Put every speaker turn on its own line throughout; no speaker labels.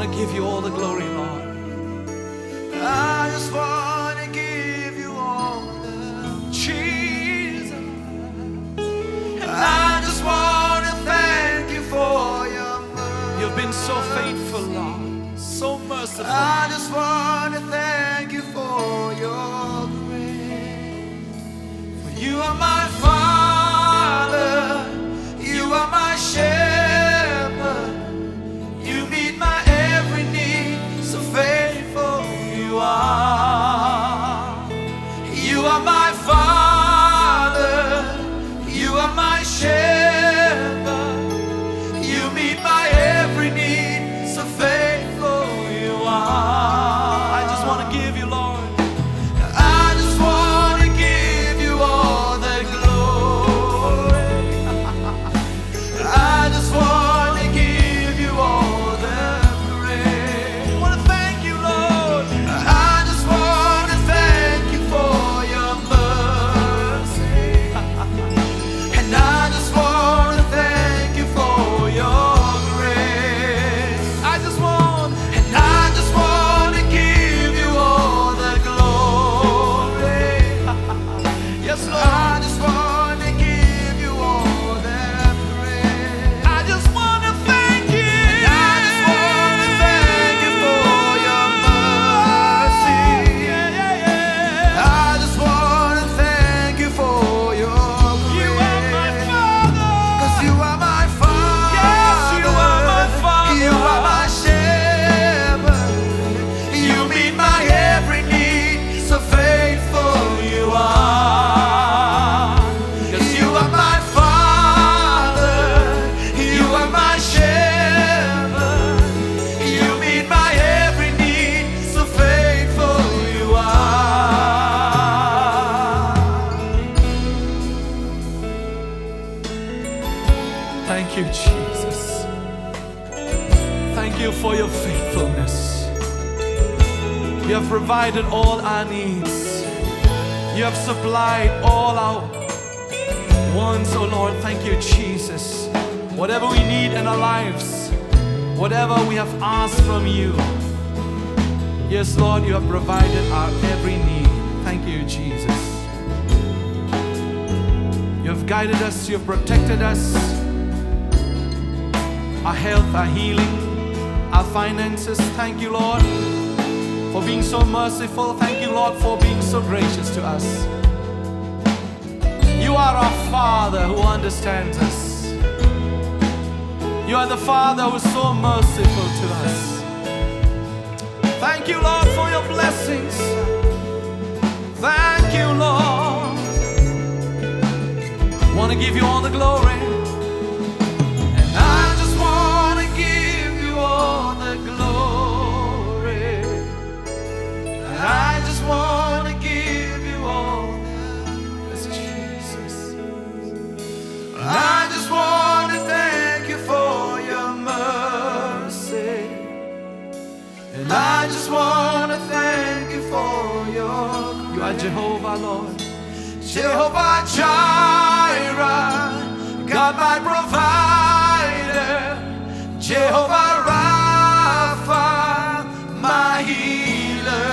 want to give you all the glory, Lord.
I just want to give you all the
Jesus.
I just want to thank you for your mercy.
You've been so faithful, Lord, so merciful.
I just want to thank you for your grace. For you are my Father, you are my shepherd. You meet my every need, so faithful you are. You are my Father, you are my shepherd. You meet my every need, so faithful you are.
I just want to give you, Lord.
I just want to give you all the glory. I just want to give you all the praise.
I want to thank you, Lord.
I just want to thank you for your mercy. And I just want to thank you for your grace.
I just want.
And I just want to give you all the glory.
Yes,
I
Lord.
just want to give you all the praise.
I just want to thank you.
And I just want to thank you for your mercy.
Yeah, yeah, yeah.
I just want to thank you for your grace.
You are my Father.
'Cause you are my Father.
Yes, you are my Father.
You are my shepherd. You meet my every need, so faithful you are. 'Cause you are my Father. You are my shepherd. You meet my every need, so faithful you are.
Thank you, Jesus. Thank you for your faithfulness. You have provided all our needs. You have supplied all our wants, oh Lord. Thank you, Jesus. Whatever we need in our lives, whatever we have asked from you, yes, Lord, you have provided our every need. Thank you, Jesus. You have guided us, you have protected us. Our health, our healing, our finances. Thank you, Lord, for being so merciful. Thank you, Lord, for being so gracious to us. You are our Father who understands us. You are the Father who is so merciful to us. Thank you, Lord, for your blessings. Thank you, Lord. Want to give you all the glory.
And I just want to give you all the glory. And I just want to give you all
Yes, Jesus.
I just want to thank you for your mercy. And I just want to thank you for your
You are Jehovah, Lord.
Jehovah Jireh, God my provider. Jehovah Rapha, my healer.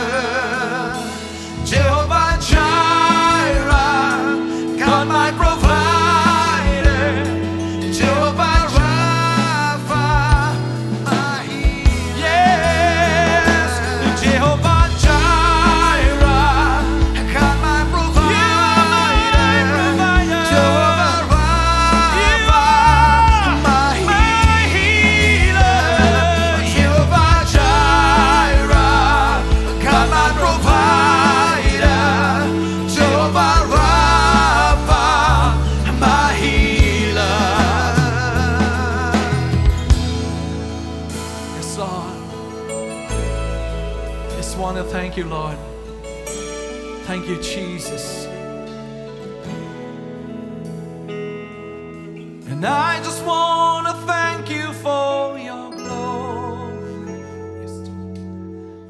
Jehovah Jireh, God my provider. Jehovah Rapha, my healer.
Yes,
Jehovah Jireh, God my provider. Jehovah Rapha, my healer. Jehovah Jireh, God my provider. Jehovah Rapha, my healer.
yes, Lord. Just want to thank you, Lord. Thank you, Jesus. And I just want to thank you for your glory. Yes,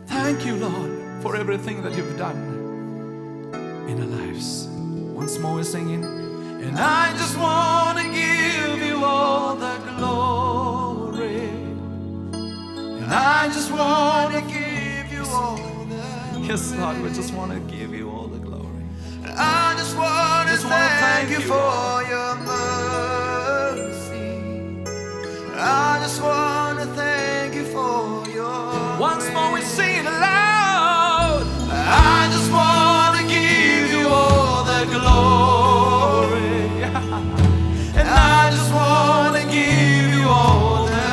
thank you, Lord, for everything that you've done in our lives. Once more, we're singing.
And I just want to give you all the glory. And I want to give you all the
Yes, Lord, we just want to give you all the glory.
I just want to
Just wanna
thank
thank
you
you,
for your mercy. I just want to thank you for your
Once more we
grace.
sing it aloud.
I just want to give you all the glory. And I just want to give you all the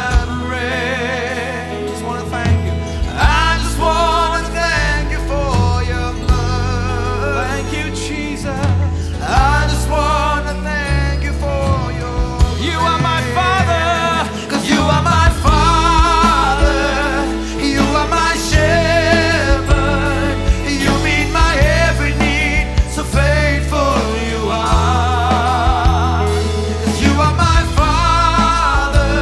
praise.
Just want to thank you.
I just want to thank you for your mercy.
Thank you, Jesus.
I just want to thank you for your
You are my Father.
'cause you are my Father, you are my shepherd, you meet my every need, so faithful you are. 'Cause you are my Father,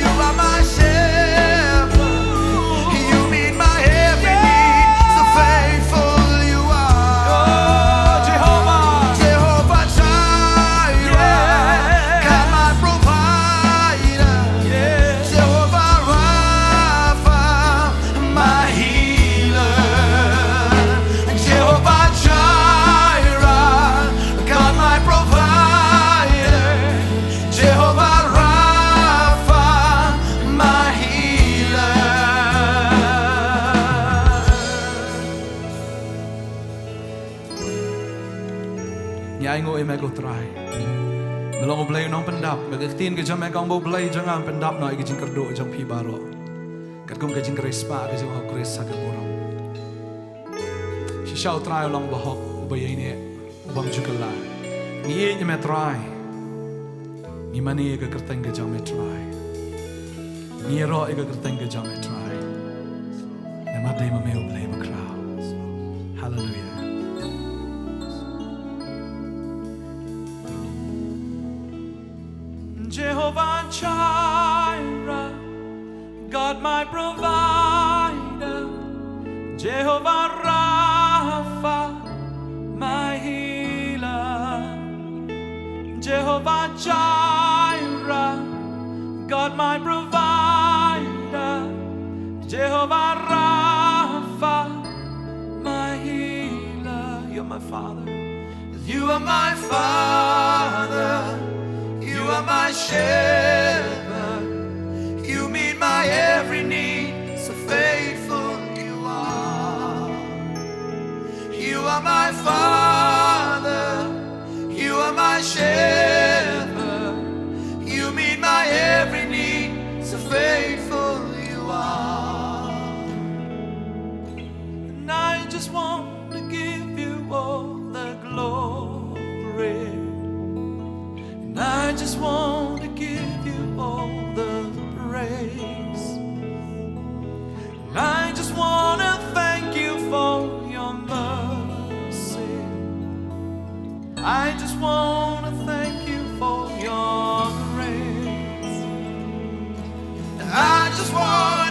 you are my shepherd, you meet my every need, so faithful you are.
Jehovah.
Jehovah Jireh, God my provider.
Yeah.
Jehovah Rapha, my healer. Jehovah Jireh, God my provider. Jehovah Rapha, my healer.
Nhai ngồi mẹ cô trai. Mà lòng blay nong pendap, mà cái tin cái cho mẹ con bố blay cho ngang pendap nói cái chính cật độ trong phi baro. Cật cung cái chính grace pa cái trong học grace sa cái borong. Si sao try lòng bahok ubay ini ubam jukala. Ni ni mẹ try. Ni mani cái kerteng cái trong mẹ try. Ni ro cái kerteng cái trong mẹ try. Ni mà đây mà mẹ ubay mà crowd. Hallelujah. Jehovah Jireh, God my provider. Jehovah Rapha, my healer. Jehovah Jireh, God my provider. Jehovah Rapha, my healer. You're my Father.
You are my Father, you are my shepherd, you meet my every need, so faithful you are. You are my Father, you are my shepherd, you meet my every need, so faithful you are.
And I just want to give you all the glory. And I just want to give you all the praise. And I just want to thank you for your mercy. I just want to thank you for your grace.
I just want